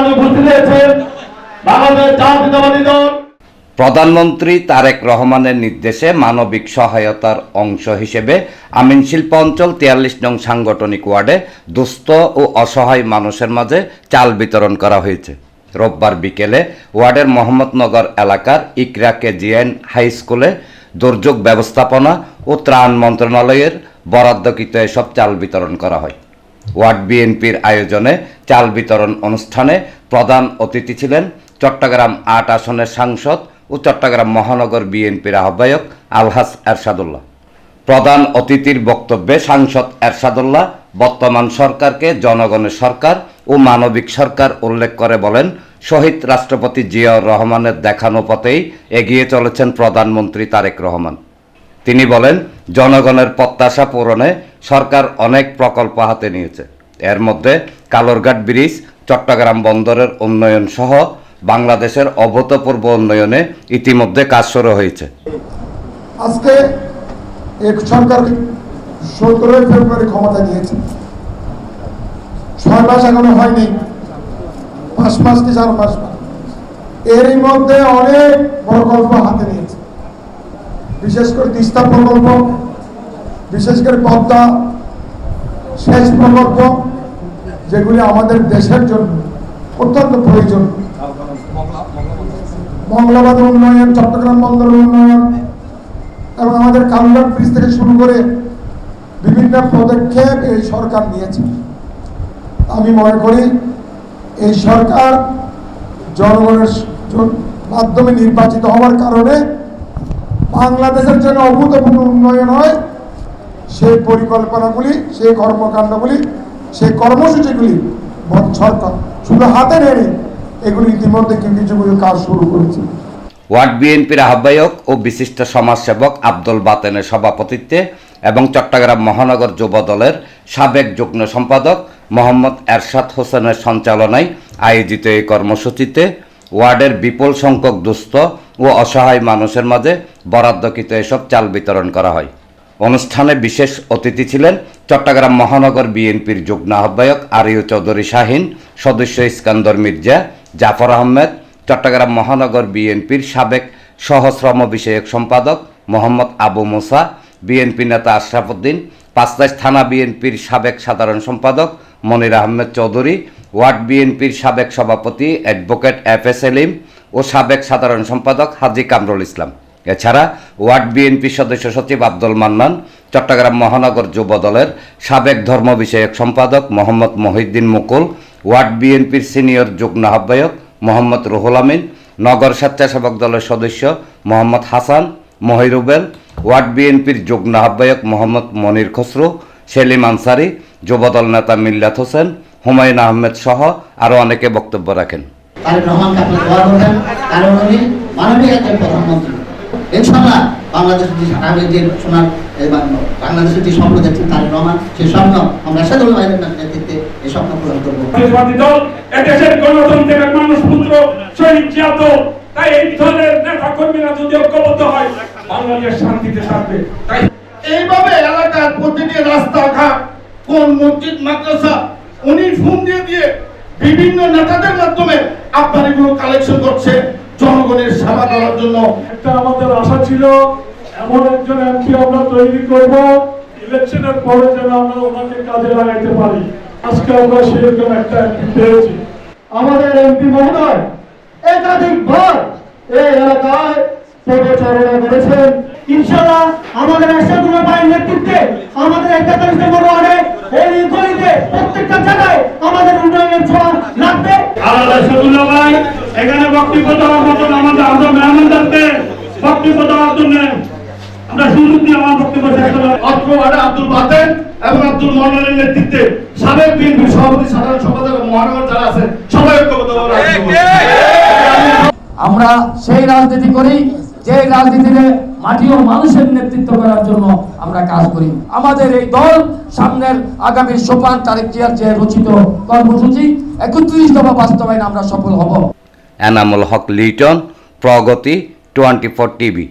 মাঝে উপস্থিত হয়েছেন বাংলাদেশ জাতীয়তাবাদী দল। প্রধানমন্ত্রী তারেক রহমানের নির্দেশে মানবিক সহায়তার অংশ হিসেবে আমিন শিল্প অঞ্চল 43 নং সাংগঠনিক ওয়ার্ডে দুস্থ ও অসহায় মানুষের মাঝে চাল বিতরণ করা হয়েছে। রোববার বিকেলে ওয়ার্ডের মোহাম্মদনগর এলাকার ইকরা কেজিএন হাই স্কুলে দুর্যোগ ব্যবস্থাপনা ও ত্রাণ মন্ত্রণালয়ের বরাদ্দকৃত এসব চাল বিতরণ করা হয়। ওয়ার্ড বিএনপির আয়োজনে চাল বিতরণ অনুষ্ঠানে প্রধান অতিথি ছিলেন চট্টগ্রাম ৮ আসনের সাংসদ ও চট্টগ্রাম মহানগর বিএনপির আহ্বায়ক আলহাজ এরশাদুল্লাহ। প্রধান অতিথির বক্তব্যে সাংসদ এরশাদুল্লাহ বর্তমান সরকারকে জনগণের সরকার ও মানবিক সরকার উল্লেখ করে বলেন, শহীদ রাষ্ট্রপতি জিয়াউর রহমানের দেখানো পথেই এগিয়ে চলেছেন প্রধানমন্ত্রী তারেক রহমান। তিনি বলেন, জনগণের প্রত্যাশা পূরণে সরকার অনেক প্রকল্প হাতে নিয়েছে। এর মধ্যে কালুরঘাট ব্রিজ, চট্টগ্রাম বন্দরের উন্নয়ন সহ বাংলাদেশের অভূতপূর্ব উন্নয়নে ইতিমধ্যে কাজ শুরু হয়েছে। আজকে এক সরকার 17 ফেব্রুয়ারি ক্ষমতা নিয়েছে, 6 মাস এখনো হয়নি, 5 মাস কি 4 মাস, এরই মধ্যে অনেক প্রকল্প হাতে নিয়েছে। বিশেষ করে তিস্তা প্রকল্প, বিশেষ করে পদ্মা সেচ প্রকল্প, যেগুলি আমাদের দেশের জন্য অত্যন্ত প্রয়োজন। মঙ্গলাবাদের উন্নয়ন, চট্টগ্রাম বন্দরের উন্নয়ন এবং আমাদের কালুরঘাট ব্রিজ থেকে শুরু করে বিভিন্ন পদক্ষেপ এই সরকার নিয়েছে। আমি মনে করি এই সরকার জনগণের মাধ্যমে নির্বাচিত হওয়ার কারণে বাংলাদেশের জন্য অভূতপূর্ব উন্নয়ন হয়। সেই পরিকল্পনাগুলি, সেই কর্মকাণ্ডগুলি, সেই কর্মসূচিগুলি সরকার শুধু হাতে নেই, এগুলি ইতিমধ্যে কিছু কাজ শুরু করেছে। ওয়ার্ড বিএনপির আহ্বায়ক ও বিশিষ্ট সমাজসেবক আব্দুল বাতেনের সভাপতিত্বে এবং চট্টগ্রাম মহানগর যুব দলের সাবেক যুগ্ম সম্পাদক মোহাম্মদ এরশাদ হোসেনের সঞ্চালনায় আয়োজিত এই কর্মসূচিতে ওয়ার্ডের বিপুল সংখ্যক দুস্থ ও অসহায় মানুষের মাঝে বরাদ্দকৃত এসব চাল বিতরণ করা হয়। অনুষ্ঠানে বিশেষ অতিথি ছিলেন চট্টগ্রাম মহানগর বিএনপির যুগ্ম আহ্বায়ক আরিউ চৌধুরী শাহিন, সদস্য ইস্কান্দর মির্জা, জাফর আহমেদ, চট্টগ্রাম মহানগর বিএনপির সাবেক সহশ্রম বিষয়ক সম্পাদক মোহাম্মদ আবু মুসা, বিএনপি নেতা আশরাফ উদ্দিন, পাঁচলাইশ থানা বিএনপির সাবেক সাধারণ সম্পাদক মনির আহমেদ চৌধুরী, ওয়ার্ড বিএনপির সাবেক সভাপতি অ্যাডভোকেট এফ এ সেলিম ও সাবেক সাধারণ সম্পাদক হাজী কামরুল ইসলাম। এছাড়া ওয়ার্ড বিএনপি সদস্য সচিব আব্দুল মান্নান, চট্টগ্রাম মহানগর যুব দলের সাবেক ধর্ম বিষয়ক সম্পাদক মোহাম্মদ মহিউদ্দিন মুকুল, ওয়ার্ড বিএনপির সিনিয়র যুগ্ম আহ্বায়ক মোহাম্মদ রুহুল আমিন, নগর স্বেচ্ছাসেবক দলের সদস্য মোহাম্মদ হাসান মহিরুবেল, ওয়ার্ড বিএনপির যুগ্ম আহ্বায়ক মোহাম্মদ মনির খসরু, সেলিম আনসারি, যুবদল নেতা মিল্লাত হোসেন, হুমায়ুন আহমেদ সহ আরও অনেকে বক্তব্য রাখেন। তারেক রহমানকে আপনি দোয়া করবেন, কারণ উনি মানবিক একজন প্রধানমন্ত্রী। ইনশাআল্লাহ বাংলাদেশের যে সোনার বাংলাদেশের যে স্বপ্ন দেখছেন তারেক রহমান, সেই স্বপ্ন আমরা এরশাদুল ভাইয়ের নেতৃত্বে এই স্বপ্ন পূরণ করবো। দেশের গণতন্ত্রের মানুষ পুত্র শহীদ জিয়া, তাই এই দলের নেতা কর্মীরা যদি ঐক্যবদ্ধ হয় বাংলাদেশ শান্তিতে থাকবে। তাই এইভাবে এলাকার প্রতিটি রাস্তাঘাট, কোন মসজিদ মাদ্রাসা উনি ফোন দিয়ে বিভিন্ন নেতাদের মাধ্যমে আপনার এগুলো কালেকশন করছে জনগণের সেবা করার জন্য। একটা আমাদের আশা ছিল এমন একজন এমপি আমরা তৈরি করব, ইলেকশনের পরে যেন আমরা ওনাকে কাজে লাগাইতে পারি। আজকে আমরা সেরকম একটা এমপি পেয়েছি। আমাদের এমপি মহোদয় একাধিকবার এই এলাকায় পদচারণা করেছেন। ইনশাআল্লাহ আমাদের এরশাদুল ভাইয়ের নেতৃত্বে আমাদের 41 নম্বর ওয়ার্ডে এই গলিতে প্রত্যেকটা জায়গায় আমাদের উন্নয়নের ছোঁয়া লাগবে। এরশাদুল ভাই এখানে বক্তব্য দেওয়ার মতন আমাদের আরো মেহমানদেরকে বক্তব্য দেওয়ার জন্য আমরা সুযোগ দিয়ে আমার বক্তব্য শেষ করলাম। অত্র আব্দুল বাতেন এবং আব্দুল মোহাম্মদের নেতৃত্বে সাবেক বিএনপি সভাপতি, সাধারণ সম্পাদক, মহানগর যারা আছে সবাই ঐক্যবদ্ধভাবে আমরা সেই রাজনীতি করি যে রাজনীতিতে মাটি ও মানুষের নেতৃত্ব করার জন্য আমরা কাজ করি। আমাদের এই দল সামনের আগামী সোপান তারেক জিয়ার যে রচিত কর্মসূচি 31 দফা বাস্তবায়নে আমরা সফল হব। এনামুল হক লিটন, প্রগতি 24 টিভি।